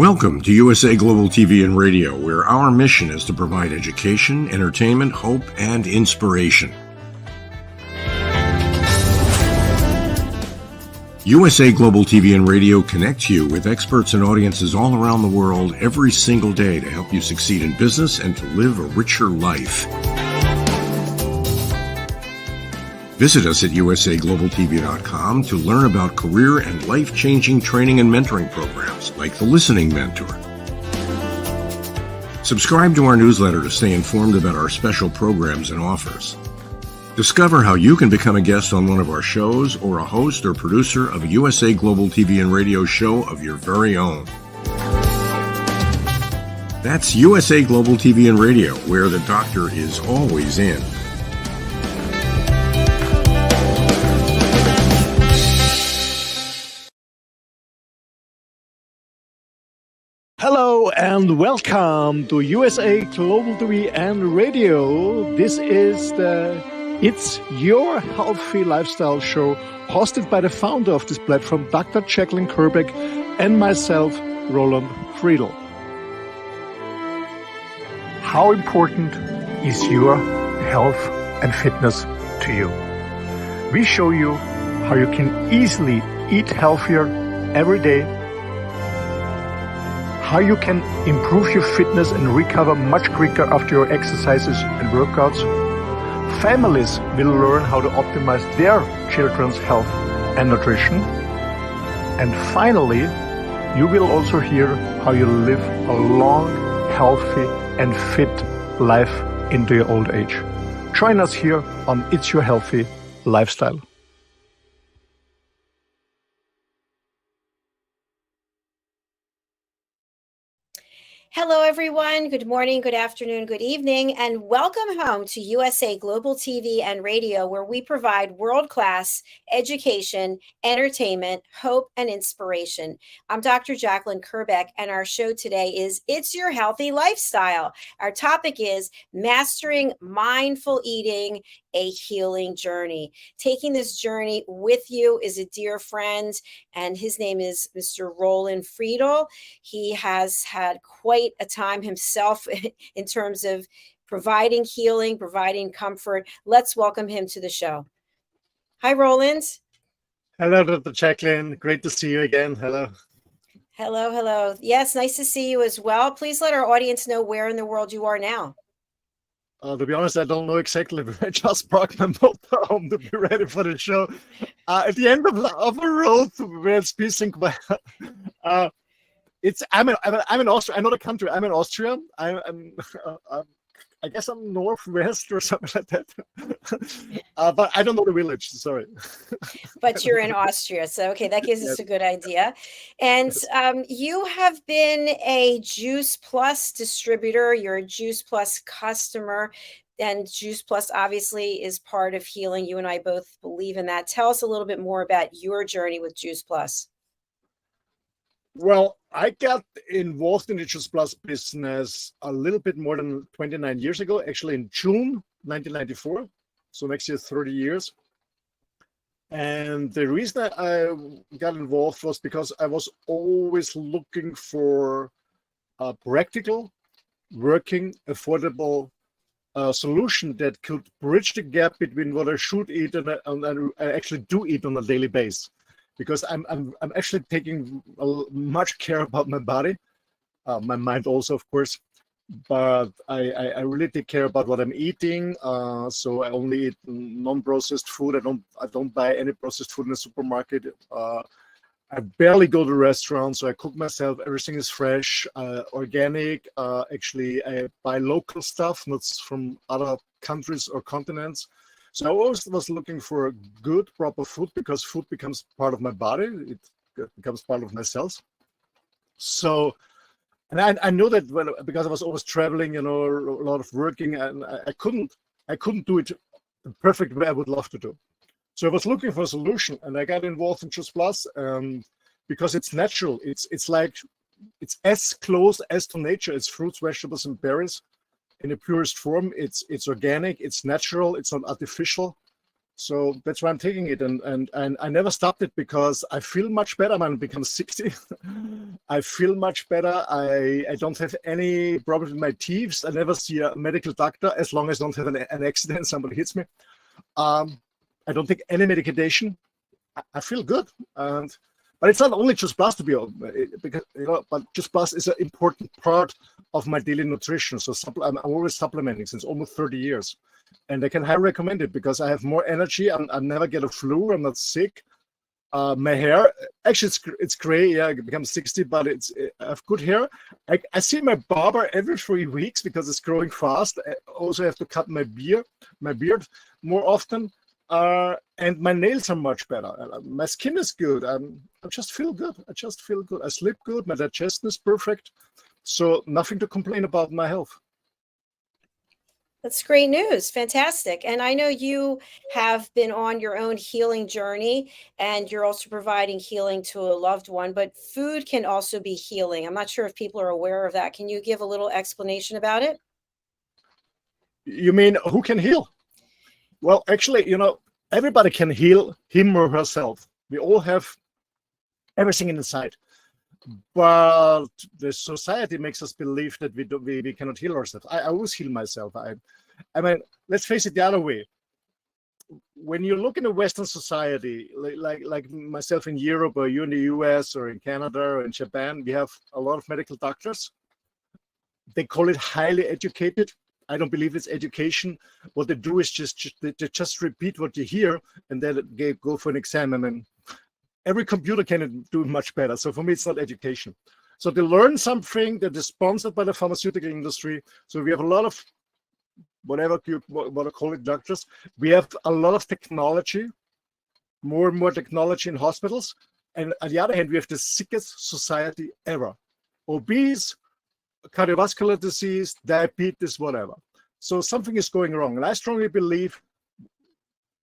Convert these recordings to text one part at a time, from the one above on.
Welcome to USA Global TV and Radio, where our mission is to provide education, entertainment, hope, and inspiration. USA Global TV and Radio connects you with experts and audiences all around the world every single day to help you succeed in business and to live a richer life. Visit us at usaglobaltv.com to learn about career and life-changing training and mentoring programs like the Listening Mentor. Subscribe to our newsletter to stay informed about our special programs and offers. Discover how you can become a guest on one of our shows or a host or producer of a USA Global TV and Radio show of your very own. That's USA Global TV and Radio, where the doctor is always in. Hello and welcome to USA Global TV and Radio. This is the It's Your Healthy Lifestyle show hosted by the founder of this platform, Dr. JACALYN KERBECK, and myself, Roland Friedl. How important is your health and fitness to you? We show you how you can easily eat healthier every day, how you can improve your fitness and recover much quicker after your exercises and workouts. Families will learn how to optimize their children's health and nutrition. And finally, you will also hear how you live a long, healthy and fit life into your old age. Join us here on It's Your Healthy Lifestyle. Hello, everyone. Good morning, good afternoon, good evening, and welcome home to USA Global TV and Radio, where we provide world-class education, entertainment, hope, and inspiration. I'm Dr. JACALYN KERBECK, and our show today is It's Your Healthy Lifestyle. Our topic is Mastering Mindful Eating, a Healing Journey. Taking this journey with you is a dear friend, and his name is Mr. Roland Friedl. He has had quite a time himself in terms of providing healing, providing comfort. Let's welcome him to the show. Hi, Roland. Hello, Dr. JACALYN. Great to see you again. Hello. Hello, hello. Yes, nice to see you as well. Please let our audience know where in the world you are now. To be honest, I don't know exactly, but I just brought my motor home to be ready for the show. At the end of a road where it's pissing, I'm in Austria. I'm not a country. I'm in Austria. I guess I'm northwest or something like that. But I don't know the village. Sorry. But you're in Austria, so okay, that gives us a good idea. And you have been a Juice Plus distributor. You're a Juice Plus customer, and Juice Plus obviously is part of healing. You and I both believe in that. Tell us a little bit more about your journey with Juice Plus. Well, I got involved in the Juice Plus business a little bit more than 29 years ago, actually in June 1994. So next year, 30 years. And the reason I got involved was because I was always looking for a practical, working, affordable solution that could bridge the gap between what I should eat and I actually do eat on a daily basis. Because I'm actually taking much care about my body, my mind also, of course, but I really take care about what I'm eating. So I only eat non-processed food. I don't buy any processed food in the supermarket. I barely go to restaurants, so I cook myself. Everything is fresh, organic. Actually, I buy local stuff, not from other countries or continents. So I always was looking for good, proper food because food becomes part of my body. It becomes part of my cells. So, and I know that because I was always traveling, a lot of working, and I couldn't do it the perfect way I would love to do. So I was looking for a solution, and I got involved in Juice Plus because it's natural. It's as close as to nature. It's fruits, vegetables, and berries. In the purest form, it's organic, it's natural, it's not artificial. So that's why I'm taking it, and I never stopped it because I feel much better when I become 60. I feel much better. I don't have any problems with my teeth. I never see a medical doctor as long as I don't have an accident, somebody hits me. I don't take any medication. I feel good. But it's not only Just Plus to be because but Just Plus is an important part of my daily nutrition. So I'm always supplementing since almost 30 years, and I can highly recommend it because I have more energy. I never get a flu. I'm not sick. My hair, actually, it's gray. Yeah, I become 60, but I have good hair. I see my barber every 3 weeks because it's growing fast. I also have to cut my beard more often. And my nails are much better. My skin is good. I just feel good. I sleep good. My digestion is perfect. So nothing to complain about my health. That's great news. Fantastic. And I know you have been on your own healing journey, and you're also providing healing to a loved one, but food can also be healing. I'm not sure if people are aware of that. Can you give a little explanation about it? You mean who can heal? Well, actually, everybody can heal him or herself. We all have everything inside. But the society makes us believe that we cannot heal ourselves. I always heal myself. I mean, let's face it the other way. When you look in a Western society, like myself in Europe, or you in the US, or in Canada, or in Japan, we have a lot of medical doctors. They call it highly educated. I don't believe it's education. What they do is they just repeat what you hear, and then they go for an exam. I mean, every computer can do much better. So for me, it's not education. So they learn something that is sponsored by the pharmaceutical industry. So we have a lot of, whatever you want to call it, doctors. We have a lot of technology, more and more technology in hospitals. And on the other hand, we have the sickest society ever. Obese, cardiovascular disease, diabetes, whatever. So something is going wrong. And I strongly believe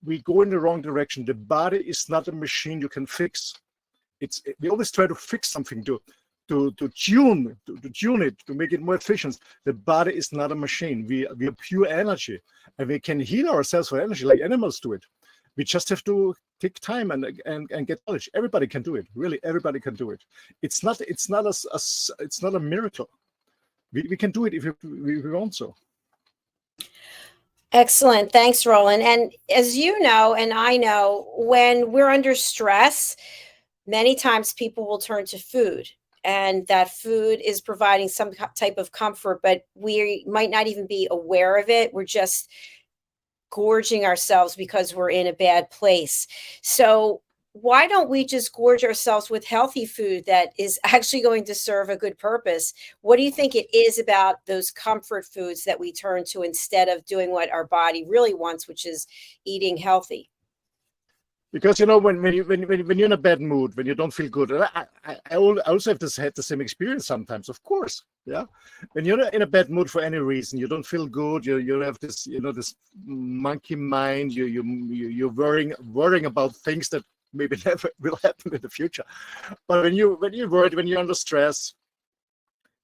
we go in the wrong direction. The body is not a machine you can fix. We always try to fix something to tune it, to make it more efficient. The body is not a machine. We are pure energy, and we can heal ourselves for energy like animals do it. We just have to take time and get knowledge. Everybody can do it. Really, everybody can do it. It's not a miracle. We can do it if we want so. Excellent. Thanks, Roland. And as you know, and I know, when we're under stress, many times people will turn to food, and that food is providing some type of comfort, but we might not even be aware of it. We're just gorging ourselves because we're in a bad place. So why don't we just gorge ourselves with healthy food that is actually going to serve a good purpose? What do you think it is about those comfort foods that we turn to instead of doing what our body really wants, which is eating healthy? Because when you're in a bad mood, when you don't feel good, and I also have had the same experience sometimes, of course. Yeah, when you're in a bad mood for any reason, you don't feel good. You have this this monkey mind. You're worrying about things that maybe never will happen in the future. But when you're worried, when you're under stress,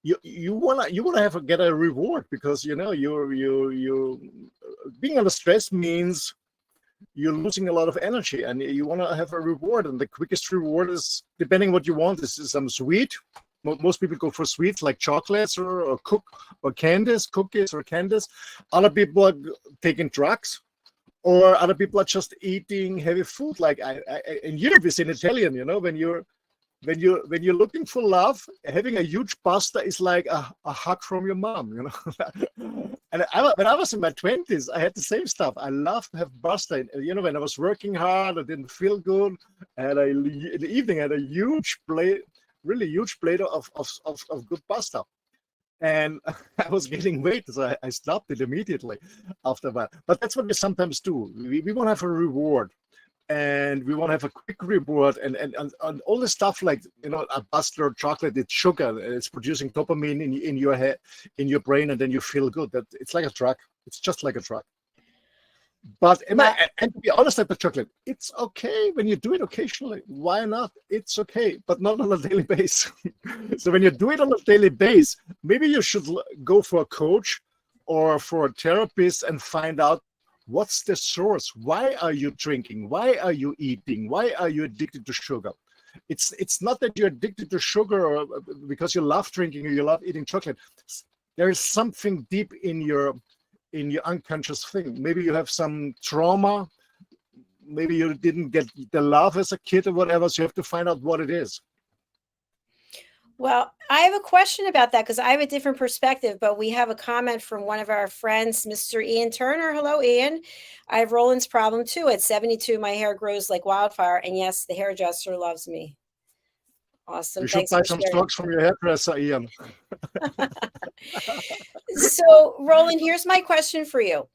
you wanna get a reward, because you being under stress means you're losing a lot of energy, and you want to have a reward. And the quickest reward is, depending what you want, is some sweet. Most people go for sweets like chocolates or cookies or candies. Other people are taking drugs, or other people are just eating heavy food. Like in Europe, it's in Italian. When you're looking for love, having a huge pasta is like a hug from your mom. And when I was in my 20s, I had the same stuff. I loved to have pasta. When I was working hard, I didn't feel good. And in the evening, I had a huge plate, really huge plate of good pasta. And I was gaining weight, so I stopped it immediately after that. But that's what we sometimes do. We want to have a reward. And we want to have a quick reward, and all the stuff like a pasta or chocolate, it's sugar, it's producing dopamine in your head, in your brain, and then you feel good. That it's like a drug. It's just like a drug. But and to be honest, like the chocolate, it's okay when you do it occasionally. Why not? It's okay, but not on a daily basis. So when you do it on a daily basis, maybe you should go for a coach or for a therapist and find out, what's the source? Why are you drinking? Why are you eating? Why are you addicted to sugar? It's not that you're addicted to sugar or because you love drinking or you love eating chocolate. There is something deep in your unconscious thing. Maybe you have some trauma. Maybe you didn't get the love as a kid or whatever. So you have to find out what it is. Well, I have a question about that because I have a different perspective, but we have a comment from one of our friends, Mr. Ian Turner. Hello, Ian. I have Roland's problem too. At 72, my hair grows like wildfire. And yes, the hairdresser loves me. Awesome. You should Thanks buy for some sharing. stocks from your hairdresser, Ian. So, Roland, here's my question for you.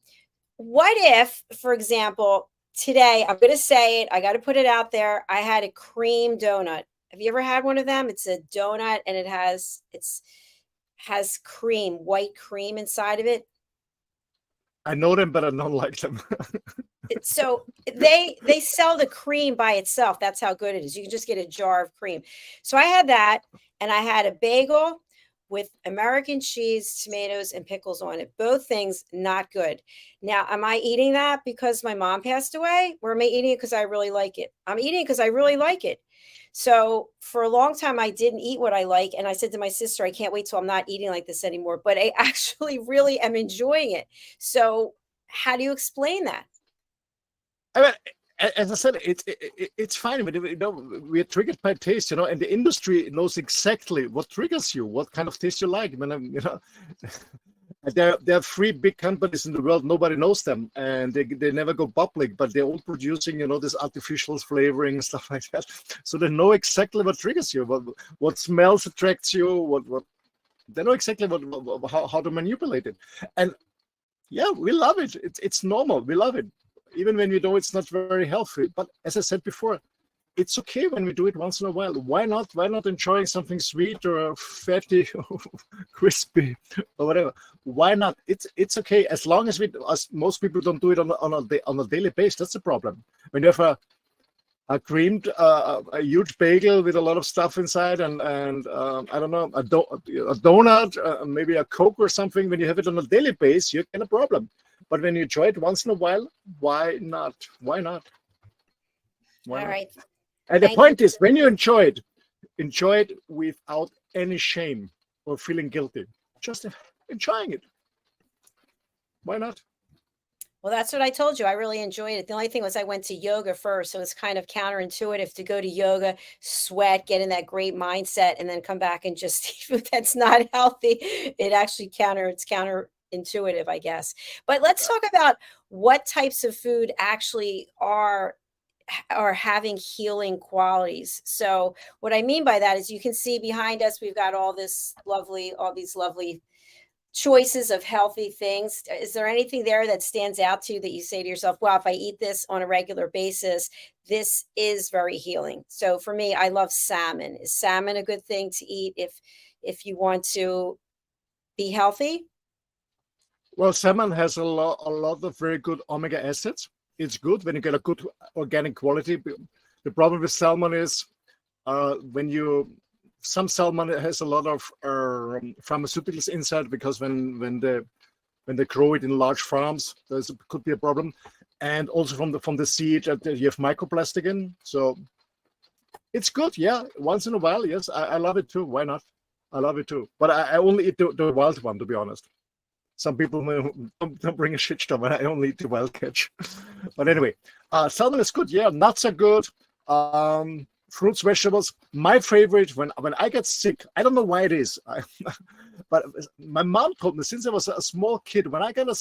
What if, for example, today, I'm going to say it, I got to put it out there. I had a cream donut. Have you ever had one of them? It's a donut and it has cream, white cream inside of it. I know them, but I don't like them. So they sell the cream by itself. That's how good it is. You can just get a jar of cream. So I had that, and I had a bagel with American cheese, tomatoes, and pickles on it. Both things not good. Now, am I eating that because my mom passed away, or am I eating it because I really like it? I'm eating it because I really like it. So for a long time, I didn't eat what I like. And I said to my sister, I can't wait till I'm not eating like this anymore. But I actually really am enjoying it. So how do you explain that? I mean, as I said, it's fine. But we're triggered by taste, and the industry knows exactly what triggers you, what kind of taste you like. I mean, there are 3 big companies in the world. Nobody knows them, and they never go public. But they're all producing, this artificial flavoring and stuff like that. So they know exactly what triggers you, what smells attracts you, what they know exactly how to manipulate it. And yeah, we love it. It's normal. We love it, even when we know it's not very healthy. But as I said before, it's okay when we do it once in a while. Why not? Why not enjoying something sweet or fatty or crispy or whatever? Why not? It's okay as long as most people don't do it on a daily basis. That's the problem. When you have a creamed, a huge bagel with a lot of stuff inside, and I don't know, a donut, maybe a Coke or something. When you have it on a daily basis, you get a problem. But when you enjoy it once in a while, why not? Why not? All right. And the point is, when you enjoy it without any shame or feeling guilty. Just enjoying it. Why not? Well, that's what I told you. I really enjoyed it. The only thing was I went to yoga first. So it's kind of counterintuitive to go to yoga, sweat, get in that great mindset, and then come back and just eat food that's not healthy. It actually it's counterintuitive, I guess. But let's talk about what types of food actually are having healing qualities. So what I mean by that is you can see behind us, we've got all these lovely choices of healthy things. Is there anything there that stands out to you that you say to yourself, well, if I eat this on a regular basis, this is very healing? So for me, I love salmon. Is salmon a good thing to eat if you want to be healthy? Well, salmon has a lot of very good omega acids. It's good when you get a good organic quality. The problem with salmon is some salmon has a lot of pharmaceuticals inside, because when they grow it in large farms, could be a problem. And also from the seed, you have microplastic in. So it's good, yeah. Once in a while, yes, I love it too. Why not? I love it too. But I only eat the wild one, to be honest. Some people don't bring a shitstorm, but I only eat the wild catch. But anyway, salmon is good. Yeah, nuts are good. Fruits, vegetables. My favorite when I get sick, I don't know why it is, but my mom told me since I was a small kid, when I get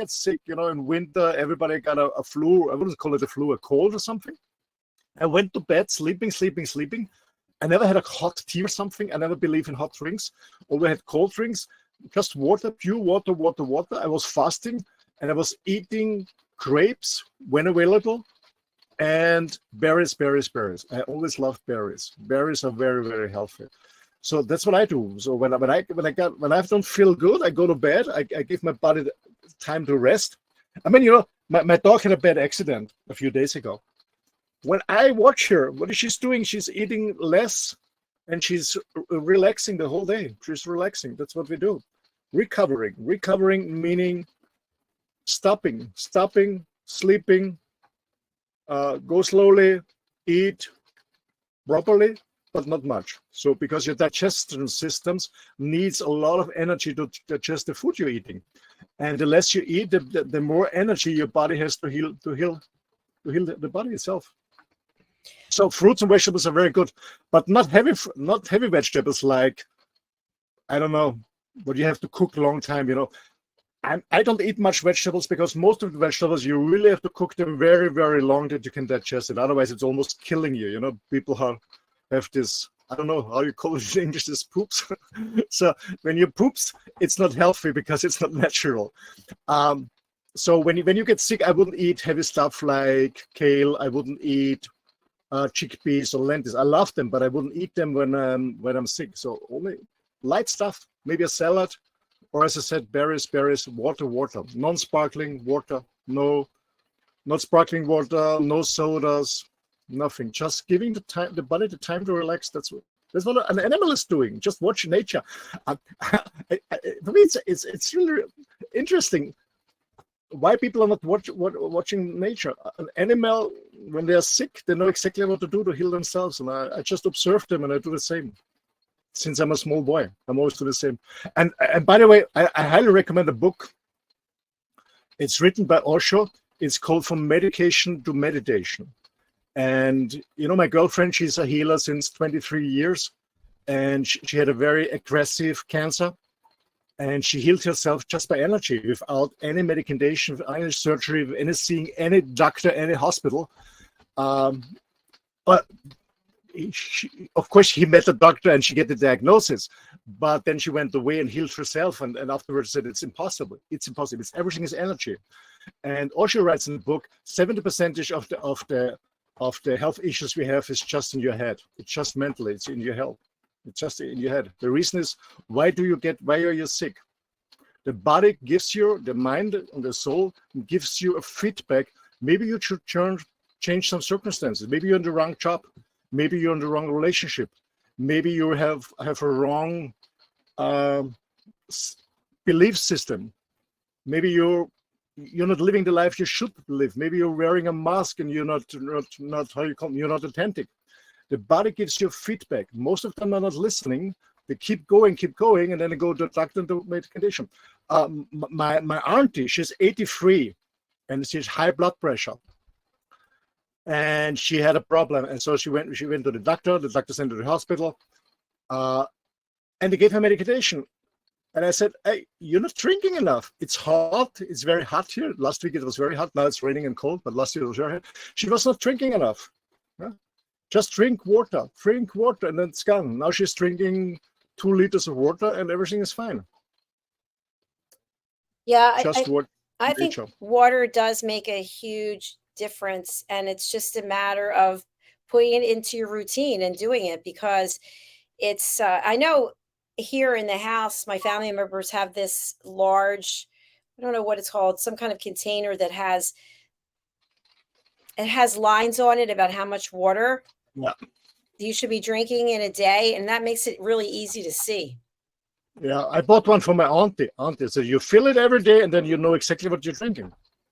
sick, in winter, everybody got a flu. I wouldn't call it a flu, a cold or something. I went to bed sleeping. I never had a hot tea or something. I never believe in hot drinks. Always had cold drinks. Just water, pure water. I was fasting, and I was eating grapes when available, and berries. I always loved berries. Berries are very, very healthy. So that's what I do. So when I don't feel good, I go to bed. I give my body time to rest. I mean, my dog had a bad accident a few days ago. When I watch her, what is she doing? She's eating less. And she's relaxing the whole day. She's relaxing. That's what we do. Recovering meaning stopping, sleeping, go slowly, eat, properly, but not much. So because your digestion systems needs a lot of energy to digest the food you're eating. And the less you eat, the more energy your body has to heal the body itself. So fruits and vegetables are very good, but not heavy vegetables like, I don't know, but you have to cook a long time, you know. I don't eat much vegetables because most of the vegetables, you really have to cook them very, very long that you can digest it. Otherwise, it's almost killing you. You know, people have this, I don't know how you call it in English, this poops. So when you poops, it's not healthy because it's not natural. So when you get sick, I wouldn't eat heavy stuff like kale. I wouldn't eat chickpeas or lentils. I love them, but I wouldn't eat them when I'm sick. So only light stuff, maybe a salad, or as I said, berries, water, non-sparkling water, no, not sparkling water, no sodas, nothing. Just giving the body the time to relax. That's what an animal is doing. Just watch nature. For me, it's really interesting why people are not watching nature. An animal, when they are sick, they know exactly what to do to heal themselves, and I just observe them and I do the same. Since I'm a small boy, I'm always do the same. And by the way, I highly recommend a book. It's written by Osho. It's called From Medication to Meditation. And you know, my girlfriend, she's a healer since 23 years, and she had a very aggressive cancer, and she healed herself just by energy, without any medication, without any surgery, without any seeing any doctor, any hospital. But of course, he met a doctor and she get the diagnosis, but then she went away and healed herself, and afterwards said it's impossible. It's impossible. Everything is energy. And Osho writes in the book, 70% of the health issues we have is just in your head. It's just mentally. It's in your health. It's just in your head. The reason is, why are you sick? The body gives you, the mind and the soul gives you a feedback. Maybe you should change some circumstances. Maybe you're in the wrong job. Maybe you're in the wrong relationship. Maybe you have a wrong belief system. Maybe you're not living the life you should live. Maybe you're wearing a mask and you're not how you call, you're not authentic. The body gives you feedback. Most of them are not listening. They keep going, and then they go to the doctor and to medication. My auntie, she's 83, and she has high blood pressure. And she had a problem, and so she went to the doctor. The doctor sent her to the hospital, and they gave her medication. And I said, "Hey, you're not drinking enough. It's hot. It's very hot here. Last week it was very hot. Now it's raining and cold, but last year it was very hot." She was not drinking enough. Yeah? Just drink water, and then it's gone. Now she's drinking 2 liters of water, and everything is fine. Yeah, I think nature. water does make a huge difference, and it's just a matter of putting it into your routine and doing it, because it's I know here in the house my family members have this large, I don't know what it's called, some kind of container that has lines on it about how much water you should be drinking in a day, and that makes it really easy to see. Yeah, I bought one for my auntie. So you fill it every day, and then you know exactly what you're drinking.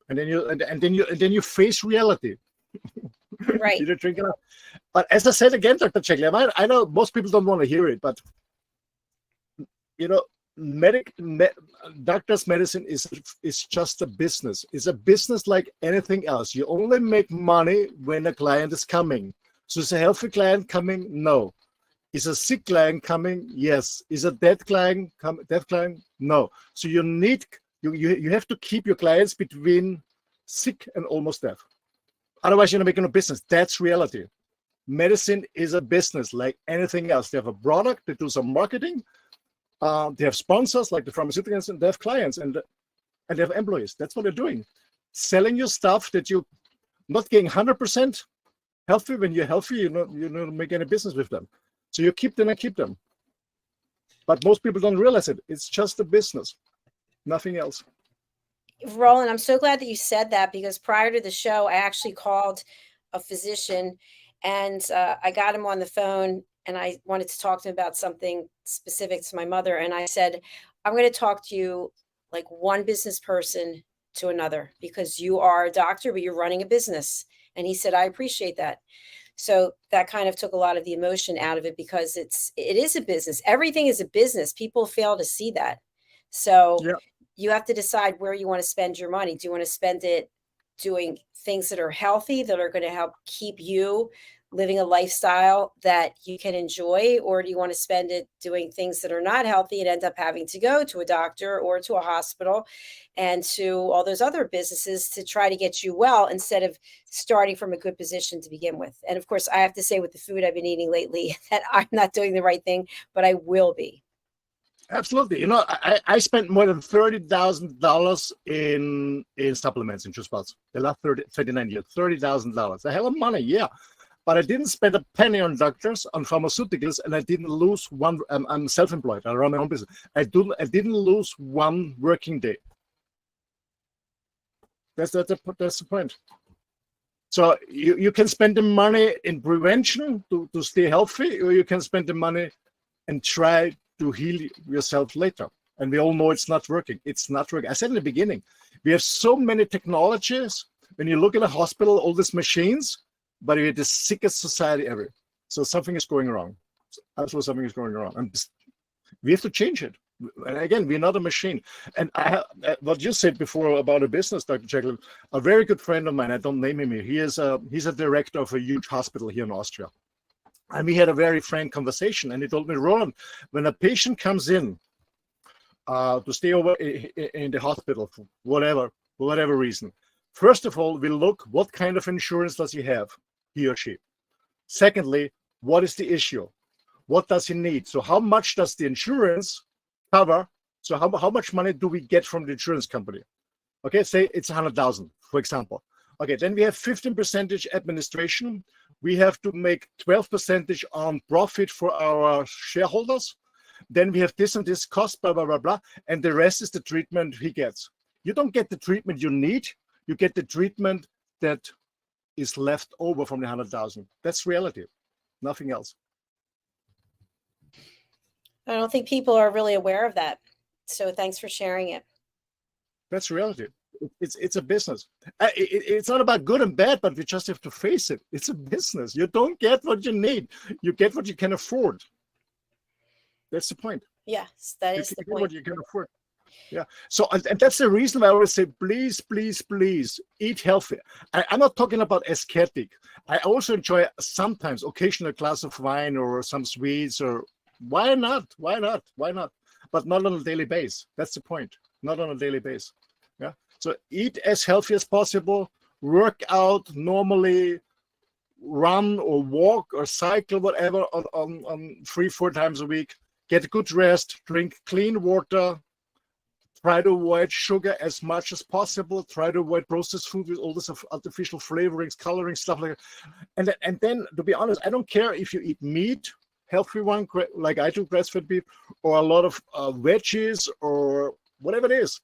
And then you face reality. Right. You don't drink enough. But as I said again, Dr. JACALYN, I know most people don't want to hear it, but you know, doctor's medicine is just a business. It's a business like anything else. You only make money when a client is coming. So is a healthy client coming? No. Is a sick client coming? Yes. Is a dead client coming? No. So you have to keep your clients between sick and almost dead. Otherwise, you're not making a business. That's reality. Medicine is a business like anything else. They have a product, they do some marketing, they have sponsors like the pharmaceuticals, and they have clients, and they have employees. That's what they're doing. Selling you stuff that you're not getting 100% healthy. When you're healthy, you don't make any business with them. So you keep them and keep them. But most people don't realize it. It's just a business, nothing else. Roland, I'm so glad that you said that, because prior to the show, I actually called a physician, and I got him on the phone, and I wanted to talk to him about something specific to my mother. And I said, I'm going to talk to you like one business person to another, because you are a doctor, but you're running a business. And he said, I appreciate that. So that kind of took a lot of the emotion out of it, because it is a business. Everything is a business. People fail to see that. So Yeah. you have to decide where you want to spend your money. Do you want to spend it doing things that are healthy, that are going to help keep you living a lifestyle that you can enjoy? Or do you want to spend it doing things that are not healthy and end up having to go to a doctor or to a hospital and to all those other businesses to try to get you well, instead of starting from a good position to begin with? And of course, I have to say, with the food I've been eating lately, that I'm not doing the right thing, but I will be. Absolutely. You know, I spent more than $30,000 in supplements, in juice pods, the last 39 years. $30,000. A hell of money, yeah. But I didn't spend a penny on doctors, on pharmaceuticals, and I didn't lose one. I'm self-employed. I run my own business. I didn't lose one working day. That's the point. So you can spend the money in prevention to stay healthy, or you can spend the money and try to heal yourself later. And we all know it's not working. It's not working. I said in the beginning, we have so many technologies. When you look at a hospital, all these machines, but we're the sickest society ever. So something is going wrong. Absolutely, something is going wrong. And we have to change it. And again, we're not a machine. And what you said before about a business, Dr. JACALYN, a very good friend of mine, I don't name him here, he's a director of a huge hospital here in Austria. And we had a very frank conversation, and he told me, Roland, when a patient comes in to stay over in the hospital for whatever reason, first of all, we look what kind of insurance does he have, he or she. Secondly, what is the issue? What does he need? So how much does the insurance cover? So how much money do we get from the insurance company? Okay, say it's 100,000, for example. Okay, then we have 15% administration. We have to make 12% on profit for our shareholders. Then we have this and this cost, blah, blah, blah, blah. And the rest is the treatment he gets. You don't get the treatment you need. You get the treatment that is left over from the 100,000. That's reality, nothing else. I don't think people are really aware of that. So thanks for sharing it. That's reality. It's a business. It's not about good and bad, but we just have to face it. It's a business. You don't get what you need. You get what you can afford. That's the point. Yes, that is the point. What you can afford. Yeah. So, and that's the reason why I always say, please, please, please eat healthy. I'm not talking about aesthetic. I also enjoy sometimes occasional glass of wine or some sweets, or why not? Why not? Why not? But not on a daily basis. That's the point. Not on a daily basis. Yeah. So eat as healthy as possible, work out normally, run or walk or cycle, whatever, on 3-4 times a week. Get good rest, drink clean water, try to avoid sugar as much as possible, try to avoid processed food with all this artificial flavorings, coloring, stuff like that. And then, to be honest, I don't care if you eat meat, healthy one, like I do, grass-fed beef, or a lot of veggies or whatever it is.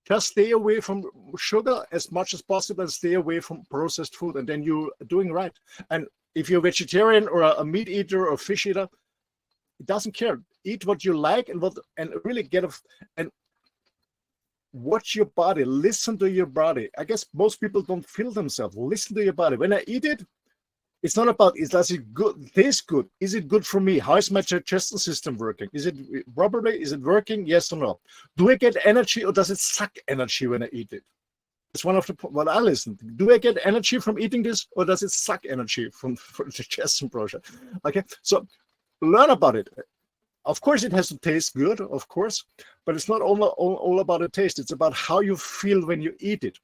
Just stay away from sugar as much as possible and stay away from processed food, and then you're doing right. And if you're a vegetarian or a meat eater or fish eater, it doesn't care. Eat what you like and really and watch your body. Listen to your body. I guess most people don't feel themselves. Listen to your body. When I eat it, it's not about does it taste good? Is it good for me? How is my digestion system working? Is it properly? Is it working? Yes or no? Do I get energy, or does it suck energy when I eat it? It's one of the what I listen. Do I get energy from eating this, or does it suck energy from the digestion process? Okay, so learn about it. Of course, it has to taste good, of course, but it's not all about the taste. It's about how you feel when you eat it.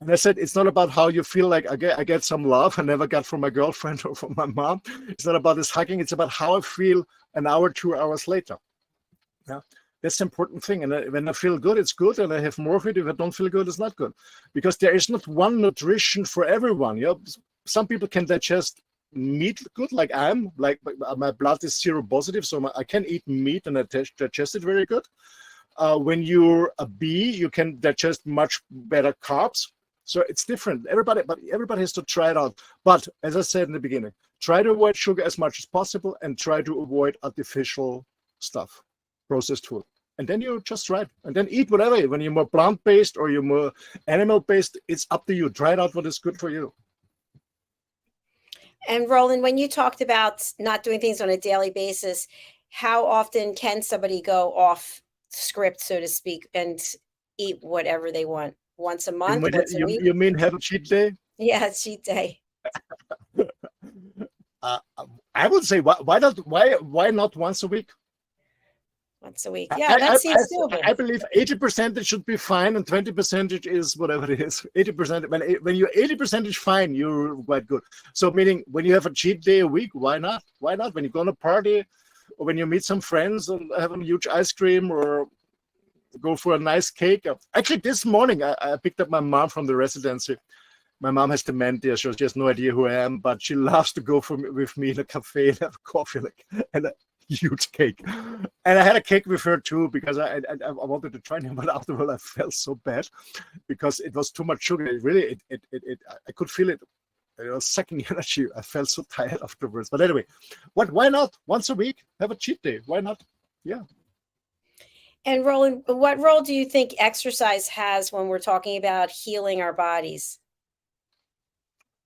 And I said, it's not about how you feel like I get some love I never got from my girlfriend or from my mom. It's not about this hugging. It's about how I feel an hour, 2 hours later. Yeah, that's the important thing. And when I feel good, it's good, and I have more of it. If I don't feel good, it's not good, because there is not one nutrition for everyone. You know, some people can digest meat good, like I'm. Like my blood is seropositive, so I can eat meat and I digest it very good. When you're a bee, you can digest much better carbs. So it's different. Everybody has to try it out. But as I said in the beginning, try to avoid sugar as much as possible, and try to avoid artificial stuff, processed food. And then you just try it. And then eat whatever. When you're more plant-based or you're more animal-based, it's up to you. Try it out what is good for you. And Roland, when you talked about not doing things on a daily basis, how often can somebody go off script, so to speak, and eat whatever they want? Once a You month, mean once a week? you mean have a cheat day? Yeah, cheat day. Uh, I would say why not once a week? Once a week. Yeah, that seems doable. I believe 80% it should be fine, and 20% is whatever it is. 80% when you're 80% fine, you're quite good. So meaning when you have a cheat day a week, why not? Why not? When you go on a party, or when you meet some friends and have a huge ice cream, or go for a nice cake. Actually, this morning I picked up my mom from the residency. My mom has dementia, so she has no idea who I am, but she loves to go with me in a cafe and have coffee, and a huge cake. And I had a cake with her too, because I wanted to try it, but afterwards I felt so bad because it was too much sugar. It really, I could feel it. It was sucking energy. I felt so tired afterwards. But anyway, why not? Once a week, have a cheat day. Why not? Yeah. And Roland, what role do you think exercise has when we're talking about healing our bodies?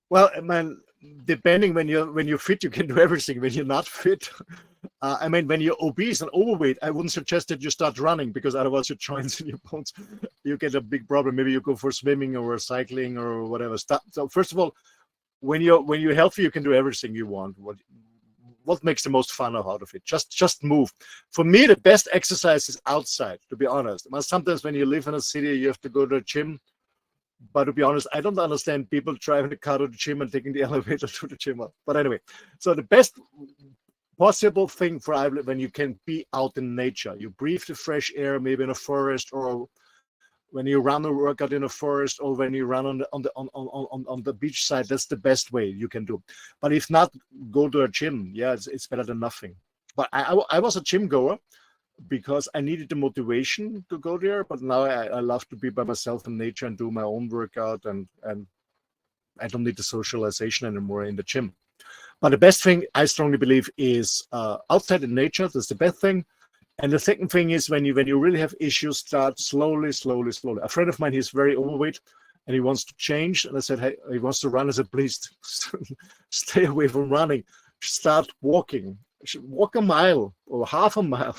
Well, man, depending when you're fit, you can do everything. When you're not fit, I mean, when you're obese and overweight, I wouldn't suggest that you start running, because otherwise your joints and your bones, you get a big problem. Maybe you go for swimming or cycling or whatever. So first of all, when you're healthy, you can do everything you want. What makes the most fun out of it? Just move. For me, the best exercise is outside, to be honest. Sometimes when you live in a city, you have to go to a gym. But to be honest, I don't understand people driving the car to the gym and taking the elevator to the gym. But anyway, so the best possible thing for when you can be out in nature, you breathe the fresh air, maybe in a forest, or when you run or work out in a forest, or when you run on the beach side. That's the best way you can do. But if not, go to a gym. Yeah, it's better than nothing. But I was a gym goer because I needed the motivation to go there. But now I love to be by myself in nature and do my own workout, and I don't need the socialization anymore in the gym. But the best thing, I strongly believe, is outside in nature. That's the best thing. And the second thing is when you really have issues, start slowly. A friend of mine, he's very overweight and he wants to change. And I said, hey, he wants to run. I said, please stay away from running. Start walking. Walk a mile or half a mile.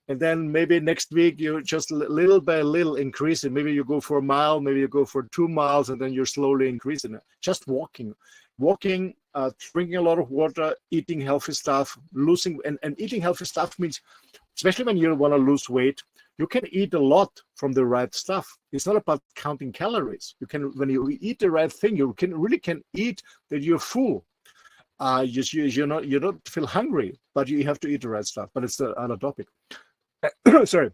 And then maybe next week you just little by little increase it. Maybe you go for a mile, maybe you go for 2 miles, and then you're slowly increasing it. Just walking, drinking a lot of water, eating healthy stuff, and eating healthy stuff means, especially when you want to lose weight, you can eat a lot from the right stuff. It's not about counting calories. You can, when you eat the right thing, you really can eat that you're full. You don't feel hungry, but you have to eat the right stuff. But it's another topic. Sorry.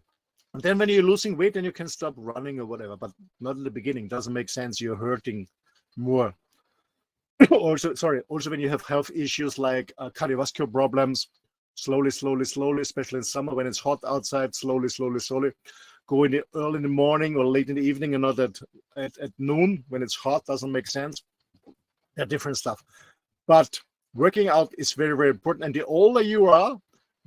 And then when you're losing weight, then you can stop running or whatever, but not in the beginning. Doesn't make sense. You're hurting more. Also when you have health issues like cardiovascular problems, slowly, especially in summer when it's hot outside, slowly. Go early in the morning or late in the evening, and not at noon when it's hot. Doesn't make sense. They're different stuff. But working out is very, very important. And the older you are,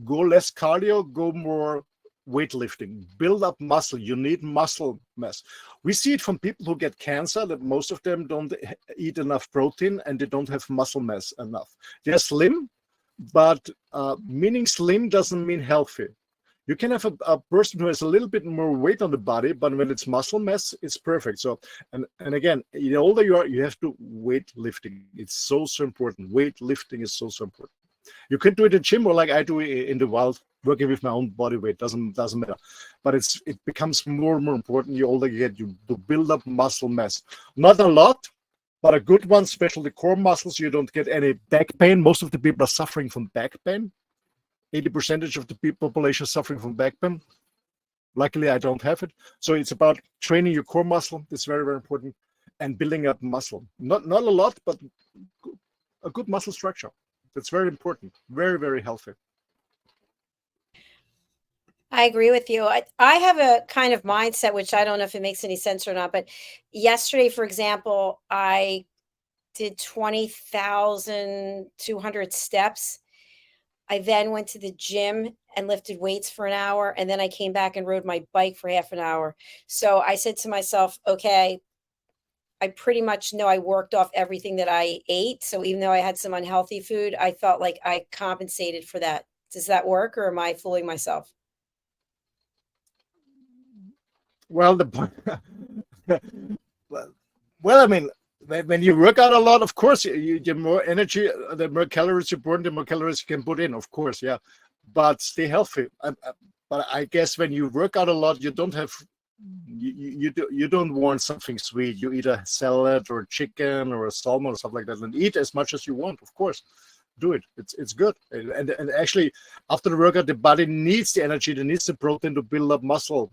go less cardio, go more weightlifting, build up muscle. You need muscle mass. We see it from people who get cancer, that most of them don't eat enough protein and they don't have muscle mass enough. They're slim, but meaning slim doesn't mean healthy. You can have a person who has a little bit more weight on the body, but when it's muscle mass, it's perfect. So, and again, the older you are, you have to weightlifting. It's so important. Weightlifting is so important. You can do it in the gym, or like I do in the wild, working with my own body weight. Doesn't matter. But it becomes more and more important the older you get, you to build up muscle mass. Not a lot, but a good one, especially the core muscles. You don't get any back pain. Most of the people are suffering from back pain. 80% of the population is suffering from back pain. Luckily, I don't have it. So it's about training your core muscle. It's very, very important. And building up muscle. Not a lot, but a good muscle structure. That's very important. Very, very healthy. I agree with you. I have a kind of mindset, which I don't know if it makes any sense or not, but yesterday, for example, I did 20,200 steps. I then went to the gym and lifted weights for an hour, and then I came back and rode my bike for half an hour. So I said to myself, okay, I pretty much know I worked off everything that I ate. So even though I had some unhealthy food, I felt like I compensated for that. Does that work, or am I fooling myself? Well, the point, well, I mean, when you work out a lot, of course, the more energy, the more calories you burn, the more calories you can put in, of course, yeah. But stay healthy. But I guess when you work out a lot, you don't have, you don't want something sweet. You eat a salad or chicken or a salmon or stuff like that, and eat as much as you want, of course. Do it. It's good. And actually, after the workout, the body needs the energy, it needs the protein to build up muscle.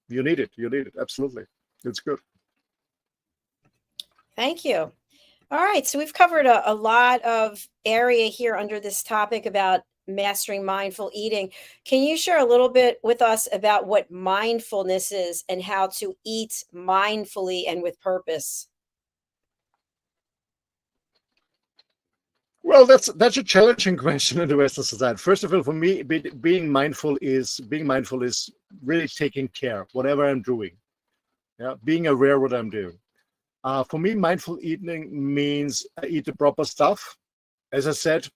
You need it. You need it. Absolutely. It's good. Thank you. All right. So we've covered a lot of area here under this topic about mastering mindful eating. Can you share a little bit with us about what mindfulness is and how to eat mindfully and with purpose? Well, that's a challenging question in the Western society. First of all, for me, being mindful is really taking care whatever I'm doing. Yeah, being aware what I'm doing. For me, mindful eating means I eat the proper stuff. As I said,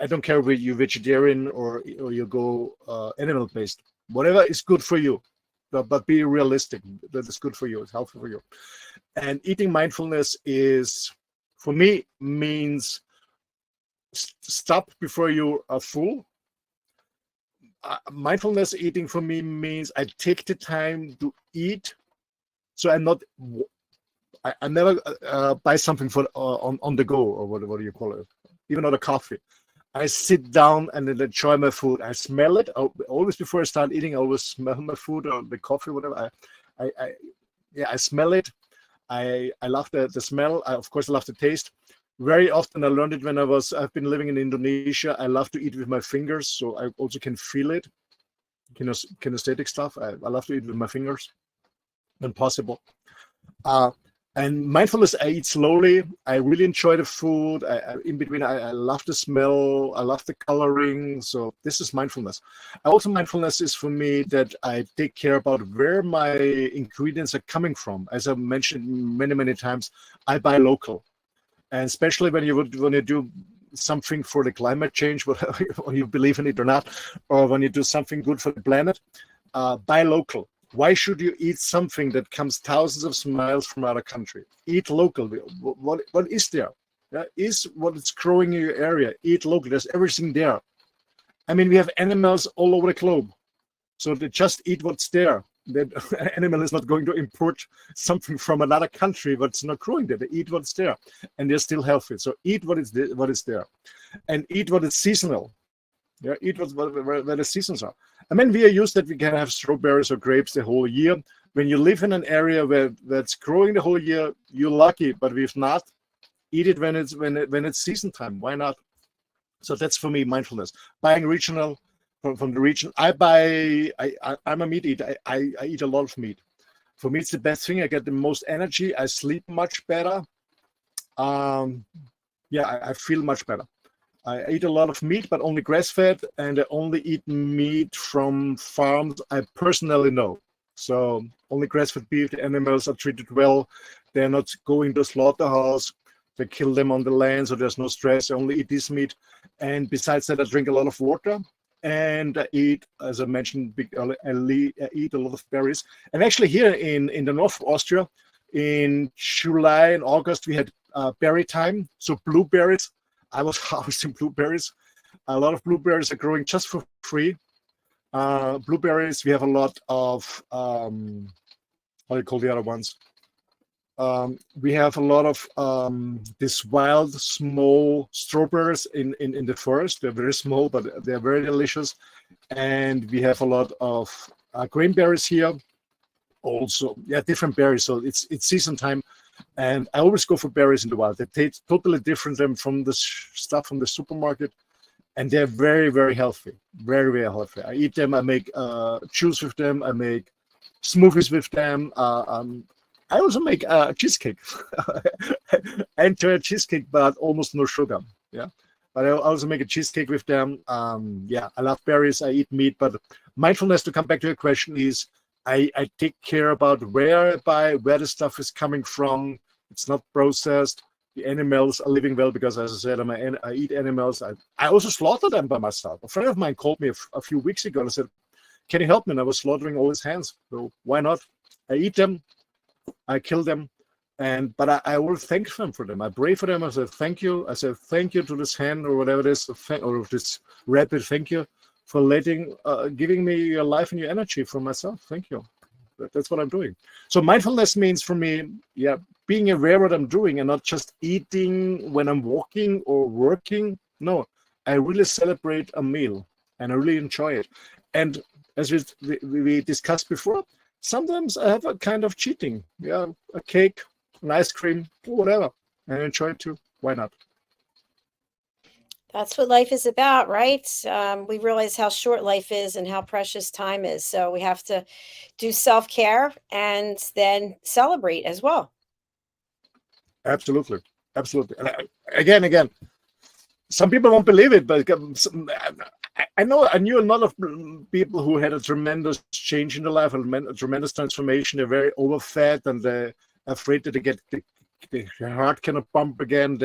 I don't care whether you're vegetarian or you go animal based. Whatever is good for you, but be realistic. That is good for you. It's healthy for you. And eating mindfulness is, for me, means stop before you are full. Mindfulness eating for me means I take the time to eat, so I'm not. I never buy something for on the go, or what do you call it? Even not a coffee. I sit down and then enjoy my food. I smell it. Always before I start eating, I always smell my food or the coffee, whatever. I smell it. I love the smell. Of course, I love the taste. Very often, I learned it when I've been living in Indonesia. I love to eat with my fingers, so I also can feel it. Kinesthetic stuff. I love to eat with my fingers when possible. And mindfulness, I eat slowly. I really enjoy the food. In between, I love the smell. I love the coloring. So this is mindfulness. Also, mindfulness is for me that I take care about where my ingredients are coming from. As I mentioned many times, I buy local. And especially when you do something for the climate change, whether you believe in it or not, or when you do something good for the planet, buy local. Why should you eat something that comes thousands of miles from another country? Eat locally. What is there? Yeah, is what is growing in your area. Eat local. There's everything there. I mean, we have animals all over the globe. So they just eat what's there. That animal is not going to import something from another country what's not growing there. They eat what's there, and they're still healthy. So eat what is there, and eat what is seasonal. Yeah, eat where the seasons are. I mean, we are used that we can have strawberries or grapes the whole year. When you live in an area where that's growing the whole year, you're lucky. But if not, eat it when it's season time. Why not? So that's for me mindfulness. Buying regional from the region. I'm a meat eater. I eat a lot of meat. For me, it's the best thing. I get the most energy. I sleep much better. I feel much better. I eat a lot of meat, but only grass-fed, and I only eat meat from farms I personally know. So only grass-fed beef. The animals are treated well. They're not going to slaughterhouse. They kill them on the land, so there's no stress. I only eat this meat. And besides that, I drink a lot of water. And I eat, as I mentioned, I eat a lot of berries. And actually here in the north of Austria, in July and August, we had berry time. So blueberries. I was harvesting blueberries. A lot of blueberries are growing just for free. Blueberries, we have a lot of, what do you call the other ones? We have a lot of these wild, small strawberries in the forest. They're very small, but they're very delicious. And we have a lot of cranberries here. Also, different berries. So it's season time. And I always go for berries in the wild. They taste totally different than from the stuff from the supermarket. And they're very, very healthy. Very, very healthy. I eat them. I make juice with them. I make smoothies with them. I also make a cheesecake. I enjoy a cheesecake, but almost no sugar. Yeah. But I also make a cheesecake with them. I love berries. I eat meat. But mindfulness, to come back to your question, is I take care about where I buy, where the stuff is coming from. It's not processed. The animals are living well because, as I said, I eat animals. I also slaughter them by myself. A friend of mine called me a few weeks ago and I said, "Can you help me?" And I was slaughtering all his hens. So why not? I eat them. I kill them. But I will thank them for them. I pray for them. I said, "Thank you." I said, "Thank you to this hen or whatever it is, or this rabbit. Thank you for giving me your life and your energy from myself. Thank you." That's what I'm doing. So mindfulness means for me, yeah, being aware what I'm doing and not just eating when I'm walking or working. No, I really celebrate a meal and I really enjoy it. And as we discussed before, sometimes I have a kind of cheating. Yeah, a cake, an ice cream, whatever. And I enjoy it too. Why not? That's what life is about, right? We realize how short life is and how precious time is. So we have to do self-care and then celebrate as well. Absolutely. Absolutely. And again, some people won't believe it, but I knew a lot of people who had a tremendous change in their life, a tremendous transformation. They're very overfed and they're afraid that their heart cannot pump again.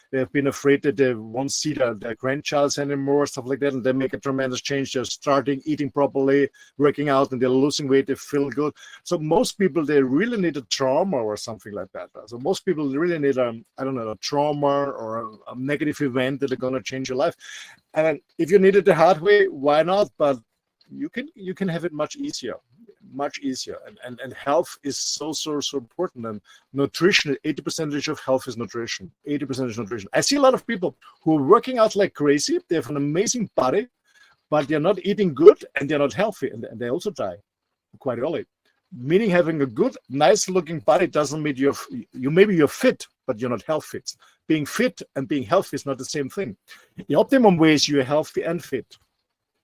They've been afraid that they won't see their grandchilds anymore, stuff like that, and they make a tremendous change. They're starting eating properly, working out, and they're losing weight. They feel good. So most people, they really need a trauma or something like that. So most people really need a trauma or a negative event that are going to change your life. And if you need it the hard way, why not? But you can have it much easier. And health is so important. And nutrition, 80% of health is nutrition. 80% is nutrition. I see a lot of people who are working out like crazy. They have an amazing body, but they're not eating good and they're not healthy, and they also die quite early. Meaning having a good, nice looking body doesn't mean you're fit, but you're not healthy. Being fit and being healthy is not the same thing. The optimum way is you're healthy and fit.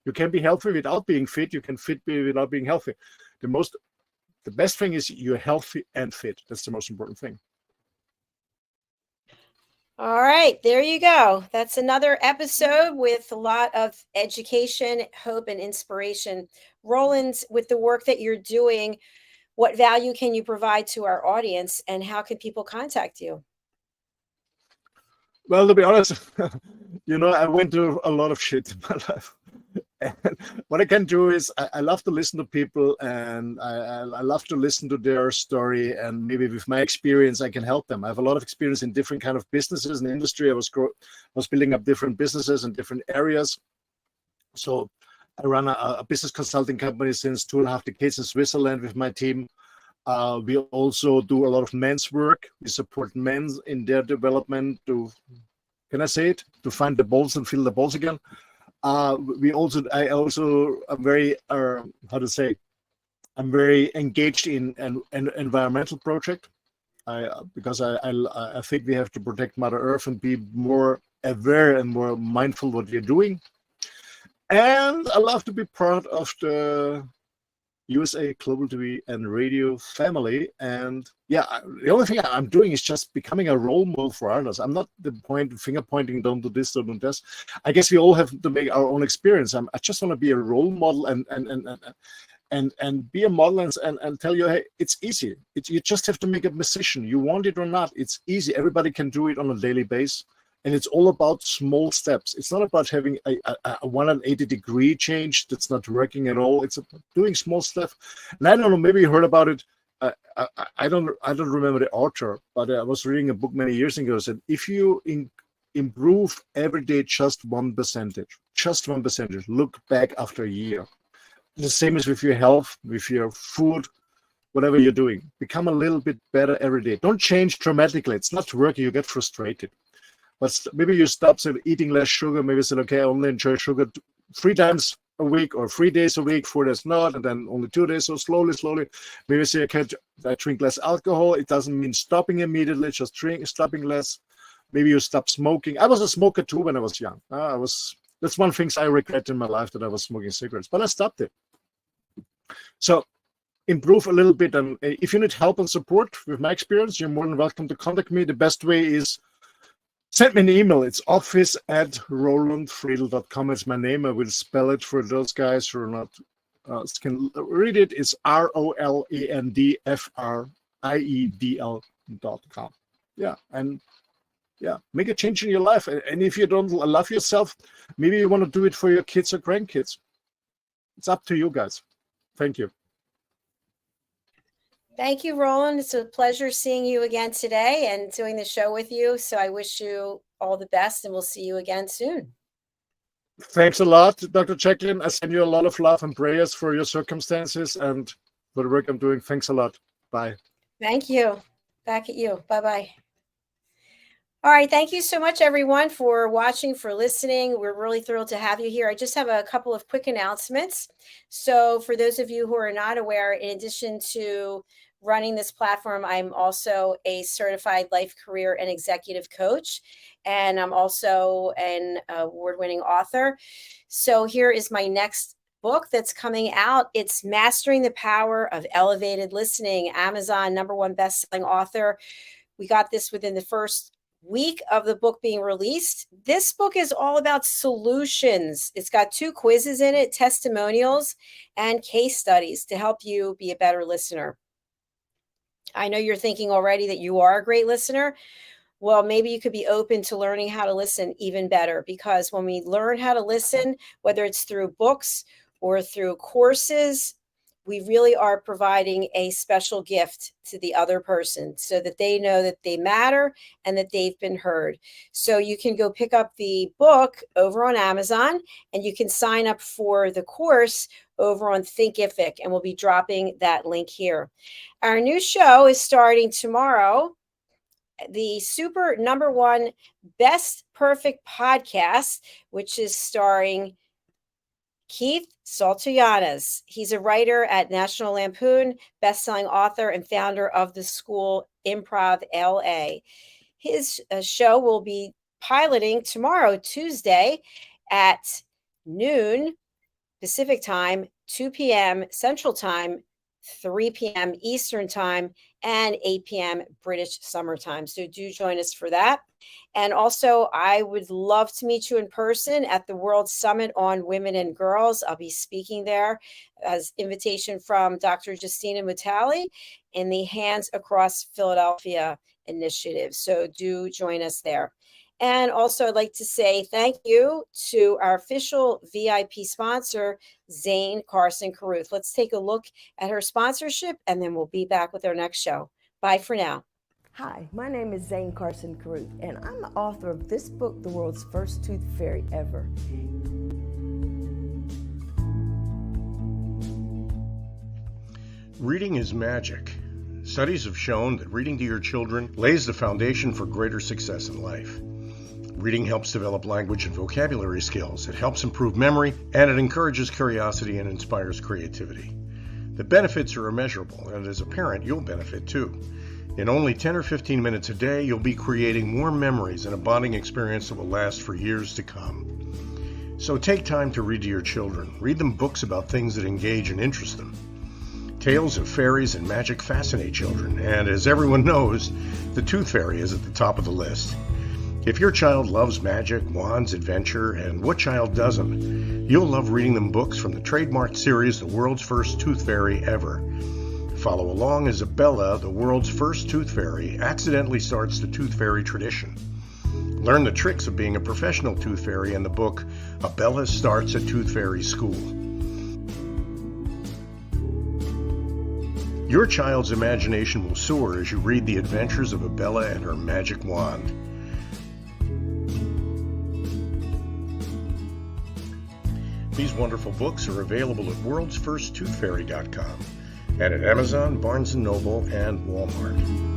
You can be healthy without being fit. You can be without being healthy. The best thing is you're healthy and fit. That's the most important thing. All right, there you go. That's another episode with a lot of education, hope, and inspiration. Roland, with the work that you're doing, what value can you provide to our audience, and how can people contact you? Well, to be honest, I went through a lot of shit in my life. And what I can do is I love to listen to people, and I love to listen to their story, and maybe with my experience I can help them. I have a lot of experience in different kind of businesses and industry. I was building up different businesses in different areas. So I run a business consulting company since 2.5 decades in Switzerland with my team. We also do a lot of men's work. We support men in their development to find the balls and feel the balls again. I also am very I'm very engaged in an environmental project. Because I think we have to protect Mother Earth and be more aware and more mindful what we're doing. And I love to be part of the USA Global TV and Radio family. And yeah, the only thing I'm doing is just becoming a role model for others. I'm not the finger pointing, don't do this, don't do this. I guess we all have to make our own experience. I just want to be a role model and be a model and tell you, hey, it's easy. You just have to make a decision. You want it or not, it's easy. Everybody can do it on a daily basis. And it's all about small steps. It's not about having a 180-degree change that's not working at all. It's about doing small stuff. And I don't know, maybe you heard about it. I don't remember the author, but I was reading a book many years ago that said, if you improve every day just 1%, look back after a year. The same as with your health, with your food, whatever you're doing. Become a little bit better every day. Don't change dramatically. It's not working. You get frustrated. But maybe you stop eating less sugar. Maybe say, okay, I only enjoy sugar 3 times a week or 3 days a week, 4 days not, and then only 2 days. So slowly. Maybe say, okay, I drink less alcohol. It doesn't mean stopping immediately, just stopping less. Maybe you stop smoking. I was a smoker too when I was young. That's one thing I regret in my life, that I was smoking cigarettes, but I stopped it. So improve a little bit. And if you need help and support with my experience, you're more than welcome to contact me. The best way is send me an email. It's office@rolandfriedl.com. It's my name. I will spell it for those guys who are not can read it, it's ROLANDFRIEDL.com. Yeah, and yeah, make a change in your life. And if you don't love yourself, maybe you want to do it for your kids or grandkids. It's up to you guys. Thank you. Thank you, Roland. It's a pleasure seeing you again today and doing the show with you. So I wish you all the best, and we'll see you again soon. Thanks a lot, Dr. JACALYN. I send you a lot of love and prayers for your circumstances and for the work I'm doing. Thanks a lot. Bye. Thank you. Back at you. Bye-bye. All right. Thank you so much, everyone, for watching, for listening. We're really thrilled to have you here. I just have a couple of quick announcements. So for those of you who are not aware, in addition to running this platform, I'm also a certified life, career, and executive coach. And I'm also an award-winning author. So here is my next book that's coming out. It's Mastering the Power of Elevated Listening, Amazon #1 best-selling author. We got this within the first week of the book being released. This book is all about solutions. It's got 2 quizzes in it, testimonials, and case studies to help you be a better listener. I know you're thinking already that you are a great listener. Well, maybe you could be open to learning how to listen even better, because when we learn how to listen, whether it's through books or through courses, we really are providing a special gift to the other person so that they know that they matter and that they've been heard. So you can go pick up the book over on Amazon, and you can sign up for the course over on Thinkific, and we'll be dropping that link here. Our new show is starting tomorrow, the super #1 Best Perfect Podcast, which is starring Keith Saltayanas. He's a writer at National Lampoon, best-selling author, and founder of the school Improv LA. His show will be piloting tomorrow, Tuesday, at noon Pacific time, 2 p.m. Central Time, 3 p.m. Eastern Time, and 8 p.m. British Summer Time. So do join us for that. And also, I would love to meet you in person at the World Summit on Women and Girls. I'll be speaking there as invitation from Dr. Justina Mutali in the Hands Across Philadelphia initiative. So do join us there. And also, I'd like to say thank you to our official VIP sponsor, Zane Carson Caruth. Let's take a look at her sponsorship, and then we'll be back with our next show. Bye for now. Hi, my name is Zane Carson Caruth, and I'm the author of this book, The World's First Tooth Fairy Ever. Reading is magic. Studies have shown that reading to your children lays the foundation for greater success in life. Reading helps develop language and vocabulary skills. It helps improve memory, and it encourages curiosity and inspires creativity. The benefits are immeasurable, and as a parent, you'll benefit too. In only 10 or 15 minutes a day, you'll be creating more memories and a bonding experience that will last for years to come. So take time to read to your children. Read them books about things that engage and interest them. Tales of fairies and magic fascinate children, and as everyone knows, the Tooth Fairy is at the top of the list. If your child loves magic, wands, adventure, and what child doesn't, you'll love reading them books from the trademarked series, The World's First Tooth Fairy Ever. Follow along as Abella, the world's first tooth fairy, accidentally starts the tooth fairy tradition. Learn the tricks of being a professional tooth fairy in the book, Abella Starts a Tooth Fairy School. Your child's imagination will soar as you read the adventures of Abella and her magic wand. These wonderful books are available at worldsfirsttoothfairy.com and at Amazon, Barnes & Noble, and Walmart.